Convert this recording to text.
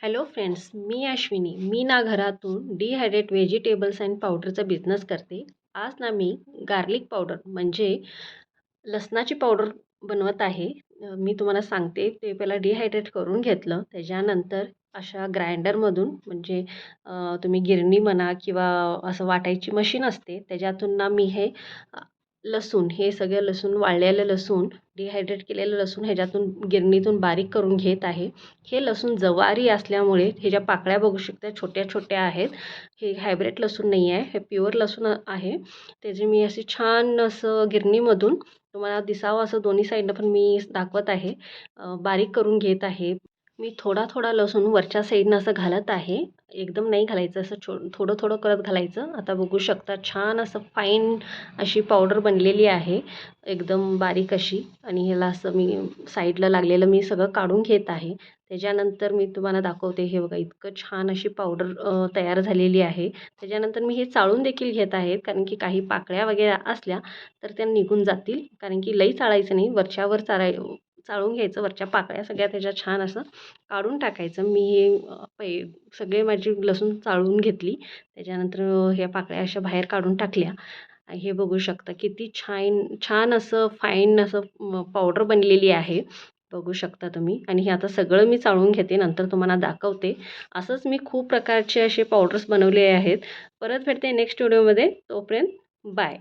Hello friends, मी अश्विनी. मी ना घरातून dehydrate vegetables and पावडरचा बिझनेस करते. आज ना मी गार्लिक पावडर म्हणजे लसणाची पावडर बनवत आहे. मी तुम्हाला सांगते ते पहिला डिहायड्रेट करून घेतलं. त्याच्यानंतर अशा ग्राइंडरमधून म्हणजे तुम्ही गिरणी म्हणा किंवा असं वाटायची मशीन असते त्याच्यातून ना मी हे लसूण हे सगळं लसूण वाळलेलं लसूण डिहायड्रेट केलेलं लसूण ह्याच्यातून गिरणीतून बारीक करून घेत आहे. हे लसूण जवारी असल्यामुळे ह्याच्या पाकळ्या बघू शकता छोट्या छोट्या आहेत. हे हायब्रिड लसूण नाही आहे, हे प्युअर लसूण आहे. त्याचे मी असे छान असं गिरणीमधून तुम्हाला दिसावं असं दोन्ही साईडनं पण मी दाखवत आहे. बारीक करून घेत आहे. मी थोडा थोडा लसूण वरच्या साईडनं असं घालत आहे. एकदम नाही घालायचं, असं थोडं थोडं करत घालायचं. आता बघू शकता छान असं फाईन अशी पावडर बनलेली आहे, एकदम बारीक अशी. आणि ह्याला असं मी साईडला लागलेलं मी सगळं काढून घेत आहे. त्याच्यानंतर मी तुम्हाला दाखवते. हे बघा इतकं छान अशी पावडर तयार झालेली आहे. त्याच्यानंतर मी हे चाळून देखील घेत आहे, कारण की काही पाकळ्या वगैरे असल्या तर त्या निघून जातील. कारण की लई चाळायचं नाही, वरच्यावर चाळून घ्यायचं. वरच्या पाकळ्या सगळ्या त्याच्या छान असं काढून टाकायचं. मी हे सगळे माझी लसूण चाळून घेतली. त्याच्यानंतर ह्या पाकळ्या अशा बाहेर काढून टाकल्या. हे बघू शकता किती छान छान असं फाईन असं पावडर बनलेली आहे. बघू शकता तुम्ही. आणि हे आता सगळं मी चाळून घेते, नंतर तुम्हाला दाखवते. असंच मी खूप प्रकारचे असे पावडर्स बनवले आहेत. परत भेटते नेक्स्ट व्हिडिओमध्ये. तोपर्यंत बाय.